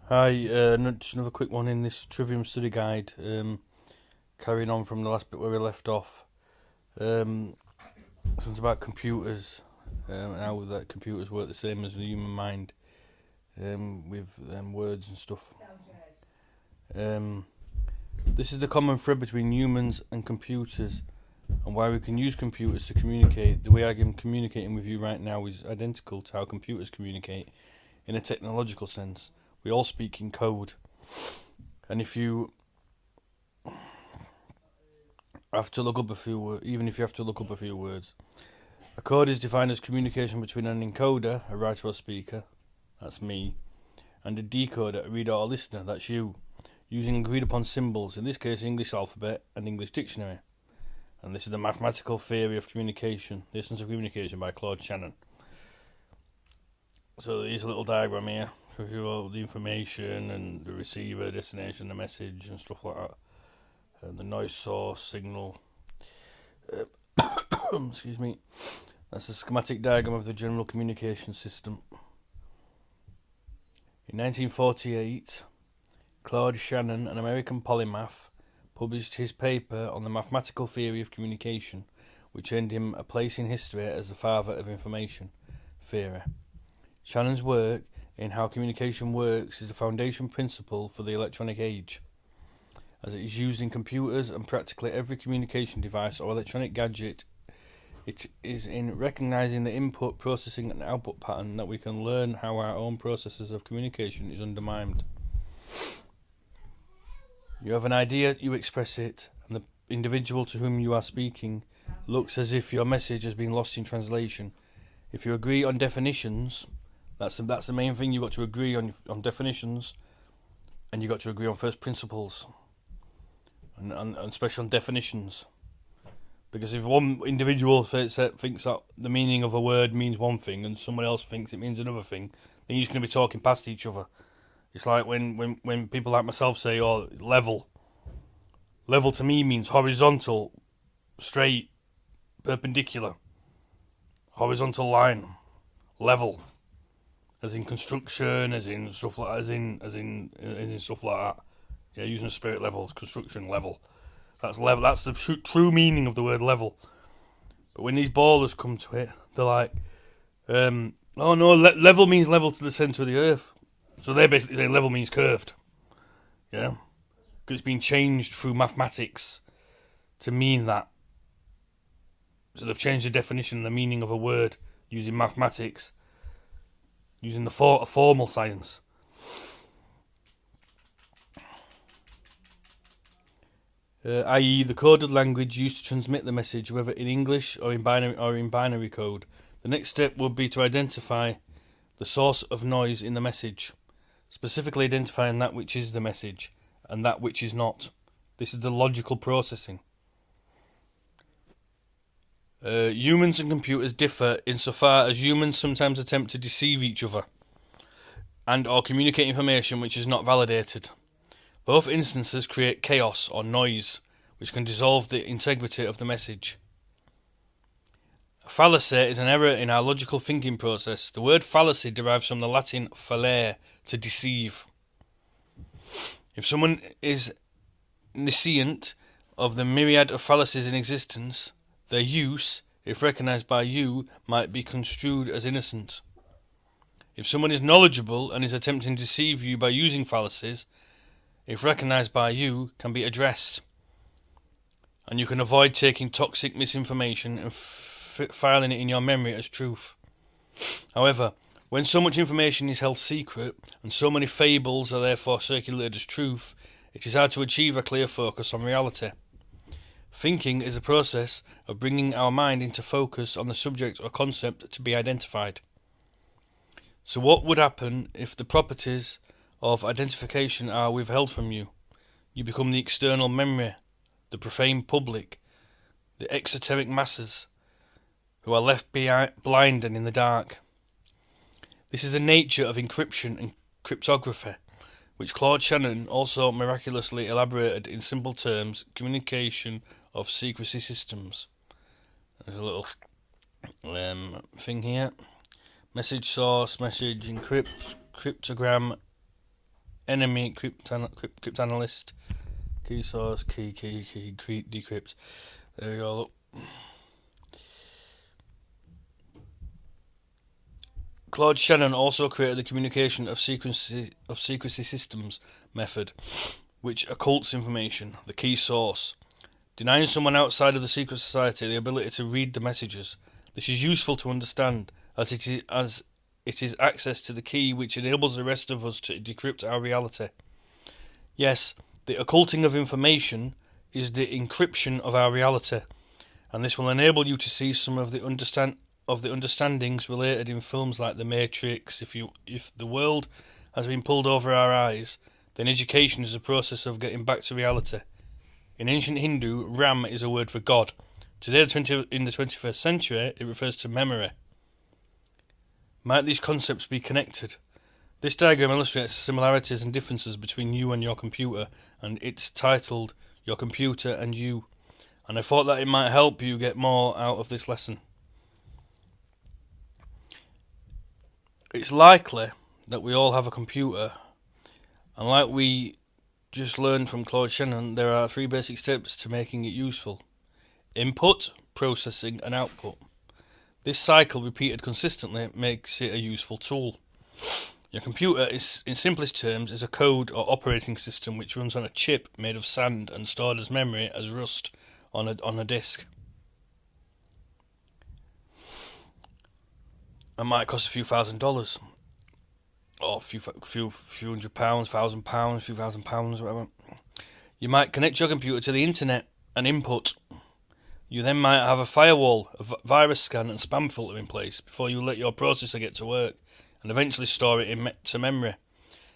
Hi, just another quick one in this Trivium study guide. Carrying on from the last bit where we left off. This one's about computers and how that computers work the same as the human mind, with words and stuff. This is the common thread between humans and computers, and why we can use computers to communicate. The way I am communicating with you right now is identical to how computers communicate in a technological sense. We all speak in code, and if you have to look up a few, even if you have to look up a few words, a code is defined as communication between an encoder, a writer or speaker, that's me, and a decoder, a reader or listener, that's you, using agreed upon symbols, in this case English alphabet and English dictionary. And this is the mathematical theory of communication, the essence of communication by Claude Shannon. So there's a little diagram here, shows you all the information and the receiver, destination, the message and stuff like that. And the noise source, signal. Excuse me. That's a schematic diagram of the general communication system. In 1948, Claude Shannon, an American polymath, published his paper on the mathematical theory of communication, which earned him a place in history as the father of information theory. Shannon's work in how communication works is the foundation principle for the electronic age, as it is used in computers and practically every communication device or electronic gadget. It is in recognizing the input, processing and output pattern that we can learn how our own processes of communication is undermined. You have an idea, you express it, and the individual to whom you are speaking looks as if your message has been lost in translation. If you agree on definitions, that's the main thing. You've got to agree on definitions, and you've got to agree on first principles, and especially on definitions. Because if one individual thinks that the meaning of a word means one thing and someone else thinks it means another thing, then you're just going to be talking past each other. It's like when people like myself say, oh, level. Level to me means horizontal, straight, perpendicular. Horizontal line. Level. As in construction, as in stuff like as in stuff like that. Yeah, using a spirit level, construction level. That's level. That's the true meaning of the word level. But when these ballers come to it, they're like, oh no, level means level to the centre of the earth. So they're basically saying level means curved. Yeah? Because it's been changed through mathematics to mean that. So they've changed the definition and the meaning of a word using mathematics, using the formal science. I.e. the coded language used to transmit the message, whether in English or in binary code. The next step would be to identify the source of noise in the message, specifically identifying that which is the message and that which is not. This is the logical processing. Humans and computers differ insofar as humans sometimes attempt to deceive each other and or communicate information which is not validated. Both instances create chaos or noise, which can dissolve the integrity of the message. A fallacy is an error in our logical thinking process. The word fallacy derives from the Latin fallere, to deceive. If someone is nescient of the myriad of fallacies in existence, their use, if recognized by you, might be construed as innocent. If someone is knowledgeable and is attempting to deceive you by using fallacies, if recognized by you, can be addressed, and you can avoid taking toxic misinformation and filing it in your memory as truth. However, when so much information is held secret and so many fables are therefore circulated as truth, it is hard to achieve a clear focus on reality. Thinking is a process of bringing our mind into focus on the subject or concept to be identified. So what would happen if the properties of identification are withheld from you? You become the external memory, the profane public, the exoteric masses, who are left blind and in the dark. This is the nature of encryption and cryptography, which Claude Shannon also miraculously elaborated in simple terms: communication of secrecy systems. There's a little thing here. Message source, message encrypt, cryptogram, enemy, cryptanalyst, key source, key, decrypt. There we go. Look. Claude Shannon also created the communication of secrecy systems method, which occults information, the key source, denying someone outside of the secret society the ability to read the messages. This is useful to understand, as it is access to the key which enables the rest of us to decrypt our reality. Yes, the occulting of information is the encryption of our reality, and this will enable you to see some of the understandings related in films like The Matrix. If the world has been pulled over our eyes, then education is a process of getting back to reality. In ancient Hindu, Ram is a word for God. Today, in the 21st century, it refers to memory. Might these concepts be connected? This diagram illustrates the similarities and differences between you and your computer, and it's titled Your Computer and You, and I thought that it might help you get more out of this lesson. It's likely that we all have a computer, and like we just learned from Claude Shannon, there are 3 basic steps to making it useful: input, processing, and output. This cycle, repeated consistently, makes it a useful tool. Your computer is, in simplest terms, is a code or operating system which runs on a chip made of sand and stored as memory as rust on a disk. It might cost a few $1,000s, or a few £100, £1,000, a few £1,000, whatever. You might connect your computer to the internet and input. You then might have a firewall, a virus scan and spam filter in place before you let your processor get to work, and eventually store it to memory,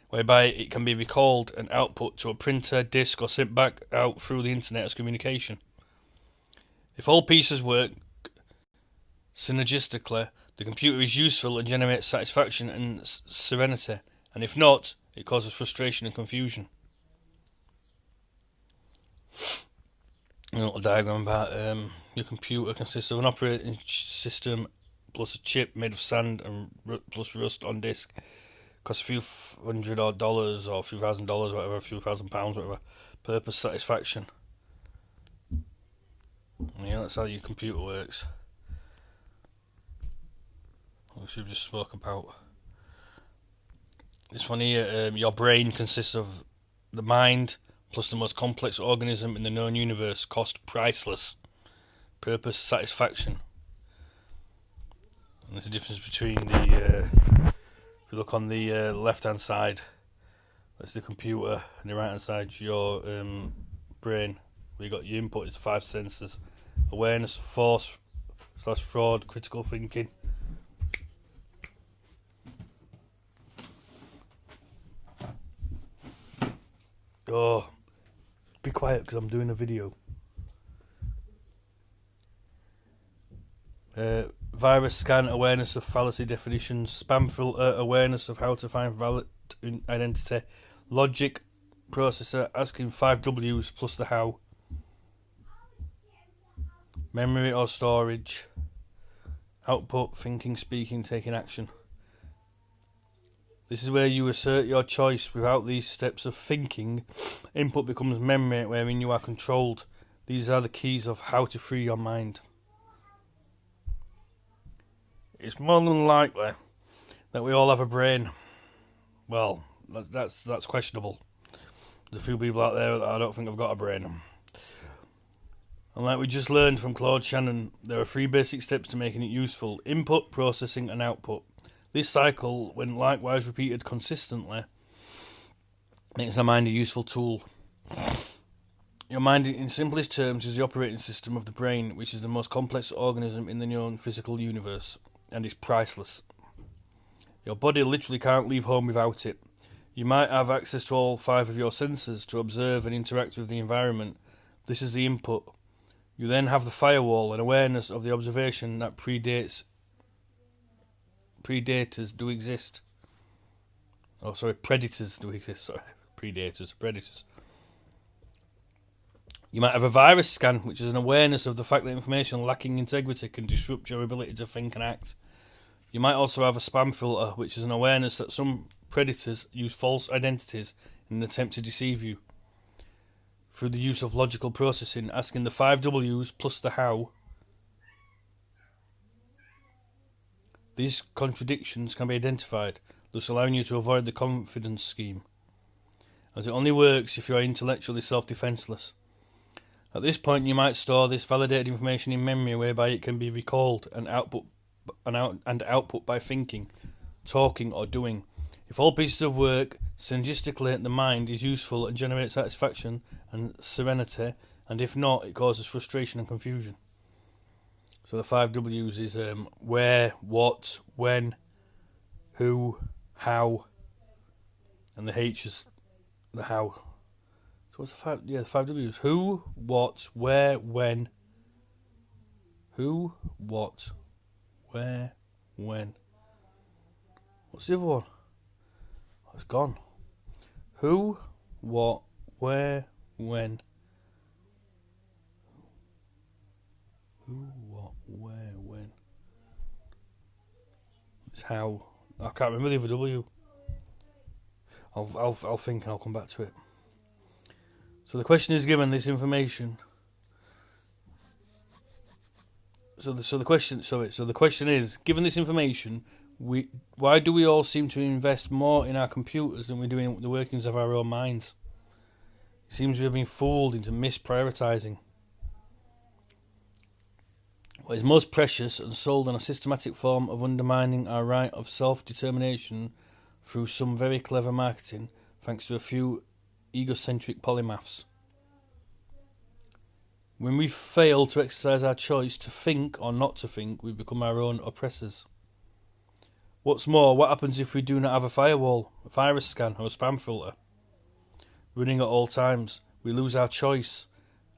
whereby it can be recalled and output to a printer, disk, or sent back out through the internet as communication. If all pieces work synergistically, the computer is useful and generates satisfaction and serenity, and if not, it causes frustration and confusion. A little diagram about your computer consists of an operating system plus a chip made of sand and plus rust on disk. Costs a few $100 or a few $1,000, whatever, a few £1,000, whatever. Purpose, satisfaction. Yeah, that's how your computer works. Which we've just spoke about. This one here, your brain consists of the mind plus the most complex organism in the known universe. Cost priceless. Purpose, satisfaction. And there's a difference between the if you look on the left hand side, that's the computer, and the right hand side is your brain, where you got your input is 5 senses: awareness, force / fraud, critical thinking. Oh, be quiet because I'm doing a video. Virus scan, awareness of fallacy definitions. Spam filter, awareness of how to find valid identity. Logic, processor, asking 5 W's plus the how. Memory or storage. Output, thinking, speaking, taking action. This is where you assert your choice. Without these steps of thinking, input becomes memory, wherein you are controlled. These are the keys of how to free your mind. It's more than likely that we all have a brain. Well, that's questionable. There's a few people out there that I don't think have got a brain. And like we just learned from Claude Shannon, there are 3 basic steps to making it useful: input, processing, and output. This cycle, when likewise repeated consistently, makes the mind a useful tool. Your mind, in simplest terms, is the operating system of the brain, which is the most complex organism in the known physical universe, and is priceless. Your body literally can't leave home without it. You might have access to all 5 of your senses to observe and interact with the environment. This is the input. You then have the firewall, an awareness of the observation that predators do exist. Predators do exist. Predators. You might have a virus scan, which is an awareness of the fact that information lacking integrity can disrupt your ability to think and act. You might also have a spam filter, which is an awareness that some predators use false identities in an attempt to deceive you. Through the use of logical processing, asking the 5 W's plus the how, these contradictions can be identified, thus allowing you to avoid the confidence scheme, as it only works if you are intellectually self-defenseless. At this point, you might store this validated information in memory, whereby it can be recalled and output by thinking, talking, or doing. If all pieces of work synergistically, the mind is useful and generates satisfaction and serenity, and if not, it causes frustration and confusion. So the 5 W's is where, what, when, who, how, and the H is the how. So what's the 5? Yeah, the 5 W's. Who, what, where, when. Who, what, where, when. What's the other one? Oh, it's gone. Who, what, where, when. Who, what, where, when. It's how. I can't remember the other W. I'll think and I'll come back to it. So the question is, given this information. So the question is, given this information, why do we all seem to invest more in our computers than we do in the workings of our own minds? It seems we have been fooled into misprioritising. What is most precious and sold in a systematic form of undermining our right of self-determination through some very clever marketing, thanks to a few egocentric polymaths. When we fail to exercise our choice to think or not to think, we become our own oppressors. What's more, what happens if we do not have a firewall, a virus scan, or a spam filter running at all times? We lose our choice.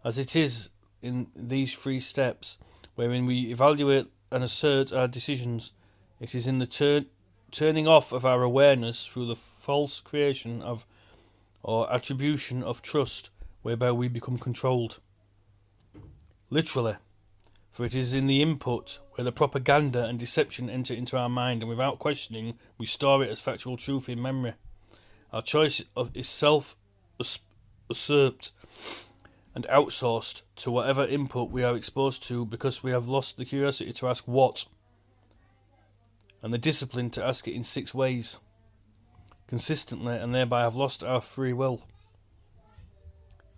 As it is in these 3 steps, wherein we evaluate and assert our decisions, it is in the turning off of our awareness through the false creation of or attribution of trust, whereby we become controlled. Literally, for it is in the input where the propaganda and deception enter into our mind, and without questioning, we store it as factual truth in memory. Our choice is self-usurped and outsourced to whatever input we are exposed to, because we have lost the curiosity to ask what, and the discipline to ask it in 6 ways, consistently, and thereby have lost our free will.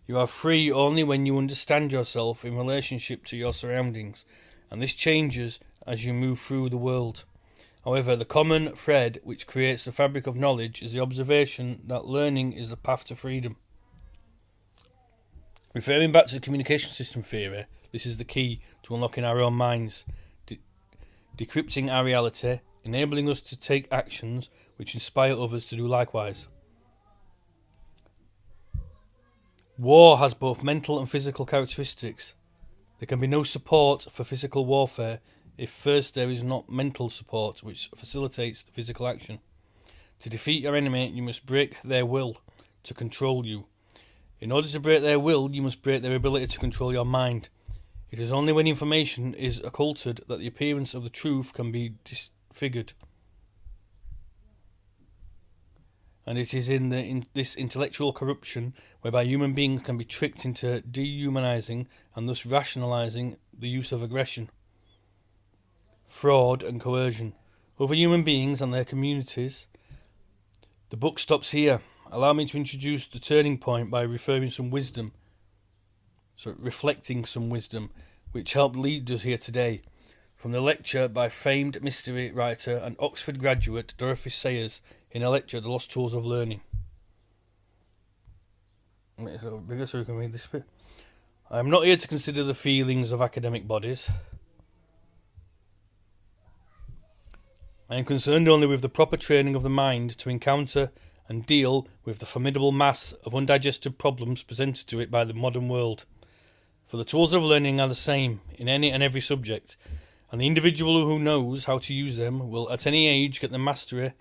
You are free only when you understand yourself in relationship to your surroundings, and this changes as you move through the world. However, the common thread which creates the fabric of knowledge is the observation that learning is the path to freedom. Referring back to the communication system theory, this is the key to unlocking our own minds, decrypting our reality, enabling us to take actions which inspire others to do likewise. War has both mental and physical characteristics. There can be no support for physical warfare if first there is not mental support which facilitates the physical action. To defeat your enemy, you must break their will to control you. In order to break their will, you must break their ability to control your mind. It is only when information is occulted that the appearance of the truth can be disfigured. And it is in this intellectual corruption whereby human beings can be tricked into dehumanizing and thus rationalizing the use of aggression, fraud and coercion over human beings and their communities. The book stops here. Allow me to introduce the turning point by reflecting some wisdom, which helped lead us here today. From the lecture by famed mystery writer and Oxford graduate Dorothy Sayers in her lecture, The Lost Tools of Learning. It's a bit bigger so we can read this bit. I am not here to consider the feelings of academic bodies. I am concerned only with the proper training of the mind to encounter and deal with the formidable mass of undigested problems presented to it by the modern world. For the tools of learning are the same in any and every subject, and the individual who knows how to use them will at any age get the mastery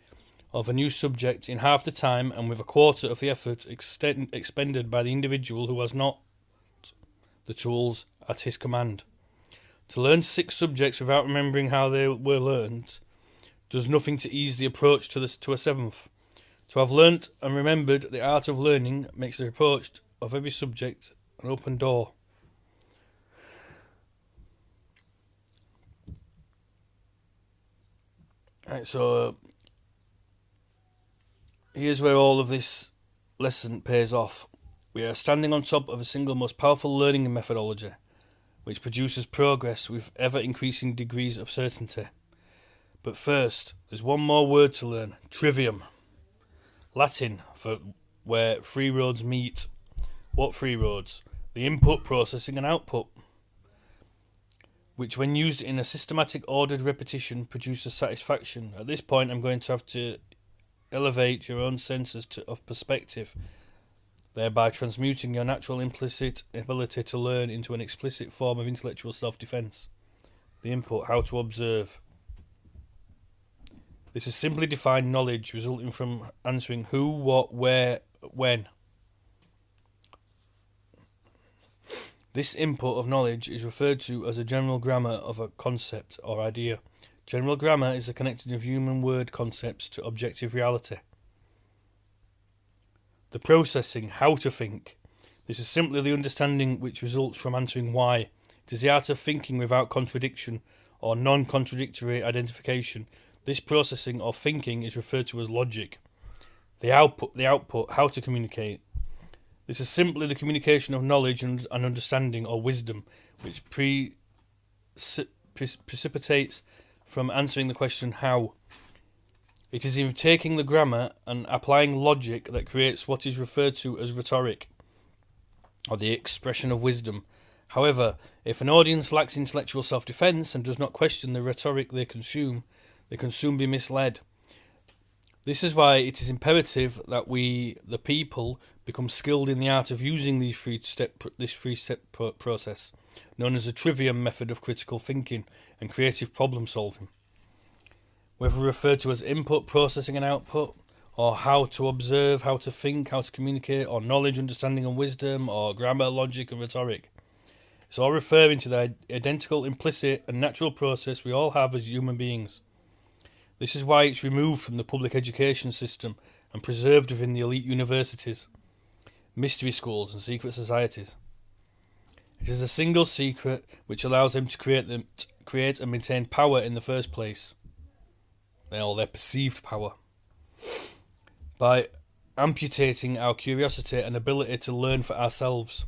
of a new subject in half the time and with a quarter of the effort expended by the individual who has not the tools at his command. To learn 6 subjects without remembering how they were learned does nothing to ease the approach to a 7th. So I've learnt and remembered the art of learning makes the approach of every subject an open door. Right, so here's where all of this lesson pays off. We are standing on top of a single most powerful learning methodology, which produces progress with ever-increasing degrees of certainty. But first, there's one more word to learn: trivium. Latin for where three roads meet. What three roads? The input, processing and output, which when used in a systematic ordered repetition produces satisfaction. At this point I'm going to have to elevate your own senses of perspective, thereby transmuting your natural implicit ability to learn into an explicit form of intellectual self-defense. The input, how to observe. This is simply defined knowledge resulting from answering who, what, where, when. This input of knowledge is referred to as a general grammar of a concept or idea. General grammar is the connecting of human word concepts to objective reality. The processing, how to think. This is simply the understanding which results from answering why. It is the art of thinking without contradiction or non-contradictory identification. This processing or thinking is referred to as logic. The output, how to communicate. This is simply the communication of knowledge and understanding or wisdom, which precipitates from answering the question how. It is in taking the grammar and applying logic that creates what is referred to as rhetoric, or the expression of wisdom. However, if an audience lacks intellectual self-defense and does not question the rhetoric they can soon be misled. This is why it is imperative that we, the people, become skilled in the art of using this three-step process, known as the Trivium method of critical thinking and creative problem solving. Whether referred to as input, processing and output, or how to observe, how to think, how to communicate, or knowledge, understanding and wisdom, or grammar, logic and rhetoric. It's all referring to the identical, implicit and natural process we all have as human beings. This is why it's removed from the public education system and preserved within the elite universities, mystery schools and secret societies. It is a single secret which allows them to create and maintain power in the first place. Their perceived power. By amputating our curiosity and ability to learn for ourselves,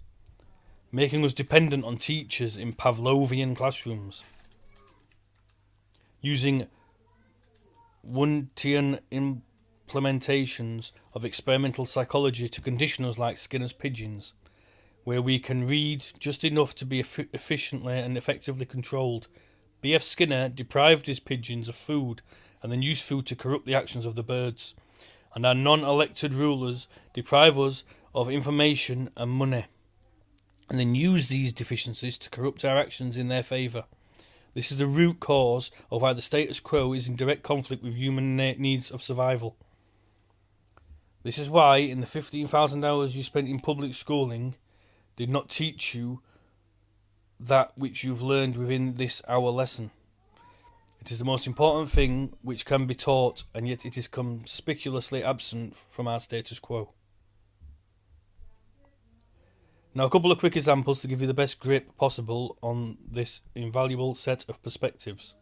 making us dependent on teachers in Pavlovian classrooms, using Wundtian implementations of experimental psychology to condition us like Skinner's pigeons, where we can read just enough to be efficiently and effectively controlled. B.F. Skinner deprived his pigeons of food and then used food to corrupt the actions of the birds, and our non-elected rulers deprive us of information and money, and then use these deficiencies to corrupt our actions in their favour. This is the root cause of why the status quo is in direct conflict with human needs of survival. This is why, in the 15,000 hours you spent in public schooling, did not teach you that which you've learned within this hour lesson. It is the most important thing which can be taught, and yet it is conspicuously absent from our status quo. Now, a couple of quick examples to give you the best grip possible on this invaluable set of perspectives.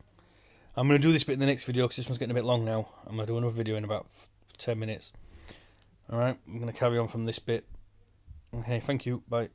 I'm going to do this bit in the next video because this one's getting a bit long now. I'm going to do another video in about 10 minutes. Alright, I'm going to carry on from this bit. Okay, thank you, bye.